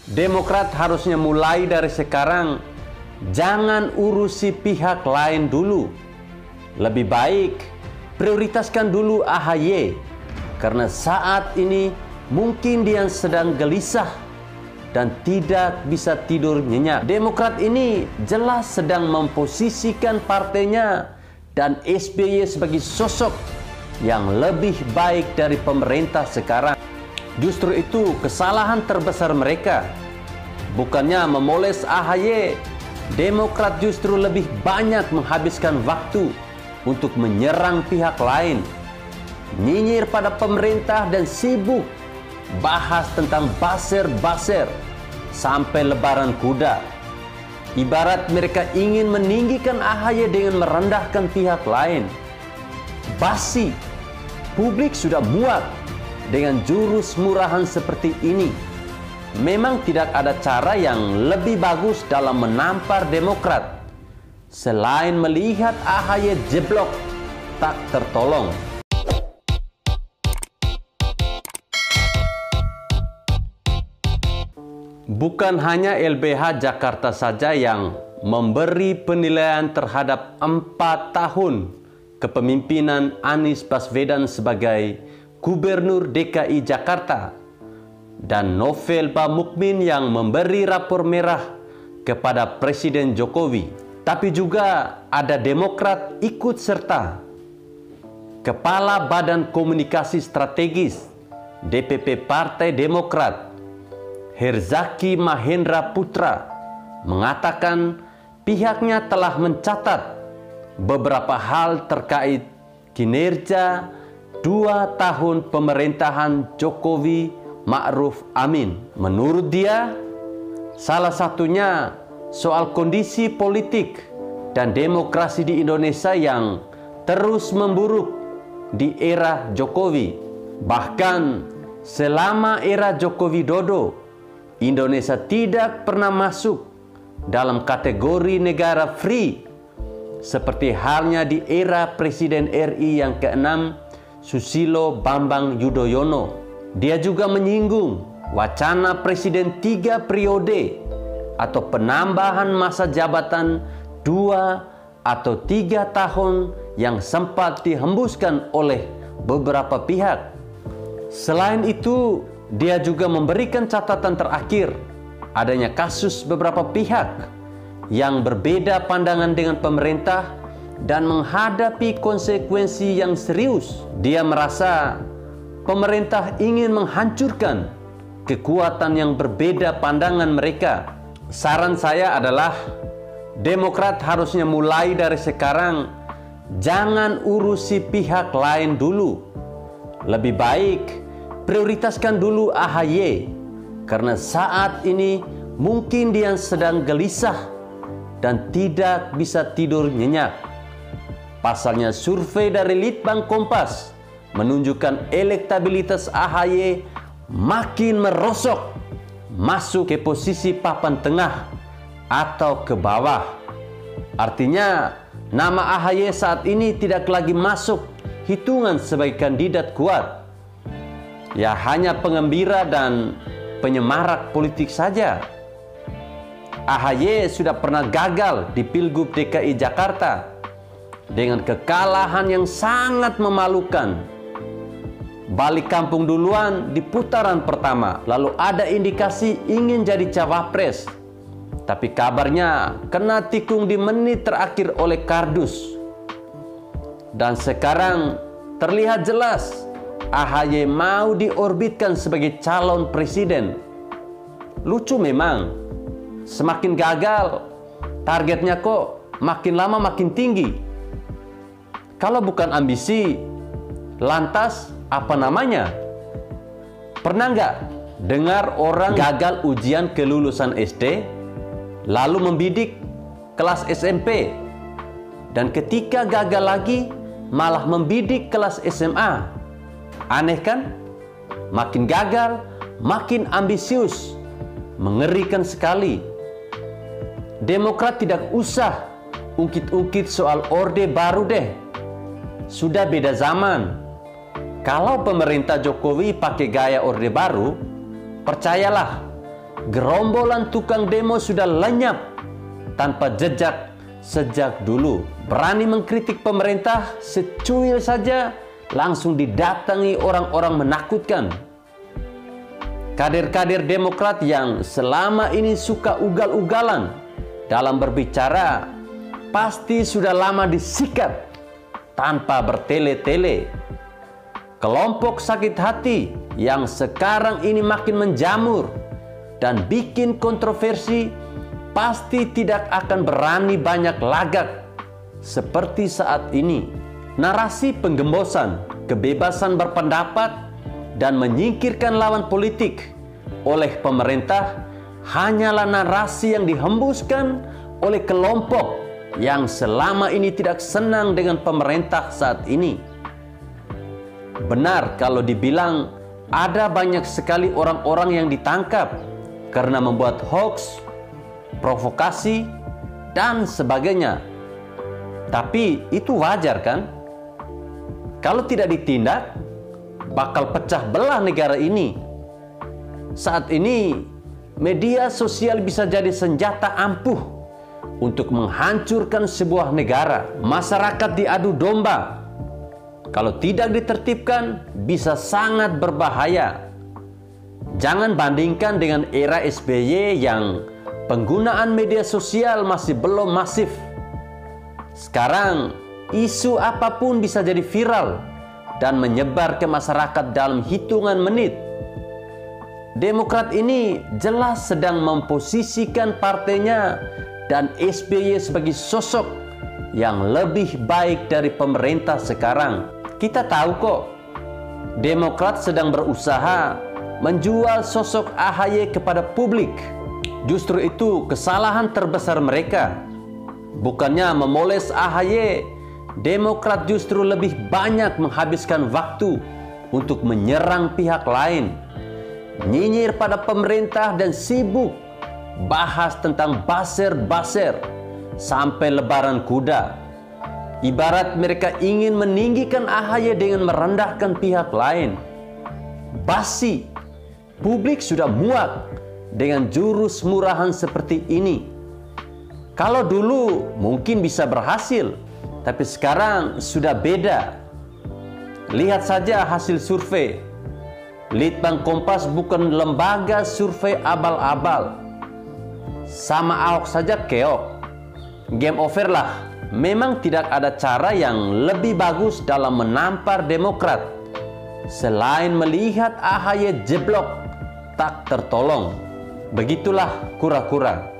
Demokrat harusnya mulai dari sekarang, jangan urusi pihak lain dulu. Lebih baik prioritaskan dulu AHY, karena saat ini mungkin dia sedang gelisah dan tidak bisa tidur nyenyak. Demokrat ini jelas sedang memposisikan partainya dan SBY sebagai sosok yang lebih baik dari pemerintah sekarang. Justru itu kesalahan terbesar mereka. Bukannya memoles AHY, Demokrat justru lebih banyak menghabiskan waktu untuk menyerang pihak lain, nyinyir pada pemerintah dan sibuk bahas tentang baser-baser sampai lebaran kuda. Ibarat mereka ingin meninggikan AHY dengan merendahkan pihak lain. Basi, publik sudah muak dengan jurus murahan seperti ini. Memang tidak ada cara yang lebih bagus dalam menampar Demokrat selain melihat AHY jeblok tak tertolong. Bukan hanya LBH Jakarta saja yang memberi penilaian terhadap 4 tahun kepemimpinan Anies Baswedan sebagai Gubernur DKI Jakarta, dan Novel Bamukmin yang memberi rapor merah kepada Presiden Jokowi. Tapi juga ada Demokrat ikut serta. Kepala Badan Komunikasi Strategis DPP Partai Demokrat, Herzaki Mahendra Putra, mengatakan pihaknya telah mencatat beberapa hal terkait kinerja 2 tahun pemerintahan Jokowi Ma'ruf Amin. Menurut dia, salah satunya soal kondisi politik dan demokrasi di Indonesia yang terus memburuk di era Jokowi. Bahkan selama era Joko Widodo, Indonesia tidak pernah masuk dalam kategori negara free, seperti halnya di era Presiden RI yang ke-6 Susilo Bambang Yudhoyono. Dia juga menyinggung wacana Presiden 3 periode atau penambahan masa jabatan 2 atau 3 tahun yang sempat dihembuskan oleh beberapa pihak. Selain itu, dia juga memberikan catatan terakhir adanya kasus beberapa pihak yang berbeda pandangan dengan pemerintah dan menghadapi konsekuensi yang serius. Dia merasa pemerintah ingin menghancurkan kekuatan yang berbeda pandangan mereka. Saran saya adalah Demokrat harusnya mulai dari sekarang jangan urusi pihak lain dulu. Lebih baik prioritaskan dulu AHY, karena saat ini mungkin dia sedang gelisah dan tidak bisa tidur nyenyak. Pasalnya survei dari Litbang Kompas menunjukkan elektabilitas AHY makin merosot, masuk ke posisi papan tengah atau ke bawah. Artinya nama AHY saat ini tidak lagi masuk hitungan sebagai kandidat kuat. Ya hanya pengembira dan penyemarak politik saja. AHY sudah pernah gagal di Pilgub DKI Jakarta dengan kekalahan yang sangat memalukan. Balik kampung duluan di putaran pertama, lalu ada indikasi ingin jadi cawapres, tapi kabarnya kena tikung di menit terakhir oleh kardus. Dan sekarang terlihat jelas AHY mau diorbitkan sebagai calon presiden. Lucu memang, semakin gagal targetnya kok makin lama makin tinggi. Kalau bukan ambisi, lantas apa namanya? Pernah nggak dengar orang gagal ujian kelulusan SD, lalu membidik kelas SMP, dan ketika gagal lagi malah membidik kelas SMA? Aneh kan? Makin gagal, makin ambisius. Mengerikan sekali. Demokrat tidak usah ungkit-ungkit soal Orde Baru deh. Sudah beda zaman. Kalau pemerintah Jokowi pakai gaya Orde Baru, percayalah, gerombolan tukang demo sudah lenyap tanpa jejak sejak dulu. Berani mengkritik pemerintah secuil saja langsung didatangi orang-orang menakutkan. Kader-kader Demokrat yang selama ini suka ugal-ugalan dalam berbicara pasti sudah lama disikat tanpa bertele-tele. Kelompok sakit hati yang sekarang ini makin menjamur dan bikin kontroversi pasti tidak akan berani banyak lagak seperti saat ini. Narasi penggembosan, kebebasan berpendapat, dan menyingkirkan lawan politik oleh pemerintah hanyalah narasi yang dihembuskan oleh kelompok yang selama ini tidak senang dengan pemerintah saat ini. Benar kalau dibilang ada banyak sekali orang-orang yang ditangkap karena membuat hoax, provokasi, dan sebagainya. Tapi itu wajar kan? Kalau tidak ditindak, bakal pecah belah negara ini. Saat ini, media sosial bisa jadi senjata ampuh untuk menghancurkan sebuah negara. Masyarakat diadu domba. Kalau tidak ditertibkan, bisa sangat berbahaya. Jangan bandingkan dengan era SBY yang penggunaan media sosial masih belum masif. Sekarang, isu apapun bisa jadi viral dan menyebar ke masyarakat dalam hitungan menit. Demokrat ini jelas sedang memposisikan partainya dan SBY sebagai sosok yang lebih baik dari pemerintah sekarang. Kita tahu kok, Demokrat sedang berusaha menjual sosok AHY kepada publik. Justru itu kesalahan terbesar mereka. Bukannya memoles AHY, Demokrat justru lebih banyak menghabiskan waktu untuk menyerang pihak lain, nyinyir pada pemerintah dan sibuk bahas tentang baser-baser sampai lebaran kuda. Ibarat mereka ingin meninggikan AHY dengan merendahkan pihak lain. Basi, publik sudah muak dengan jurus murahan seperti ini. Kalau dulu mungkin bisa berhasil, tapi sekarang sudah beda. Lihat saja hasil survei. Litbang Kompas bukan lembaga survei abal-abal. Sama Ahok saja keok. Game over lah. Memang tidak ada cara yang lebih bagus dalam menampar Demokrat selain melihat AHY jeblok tak tertolong. Begitulah kura-kura.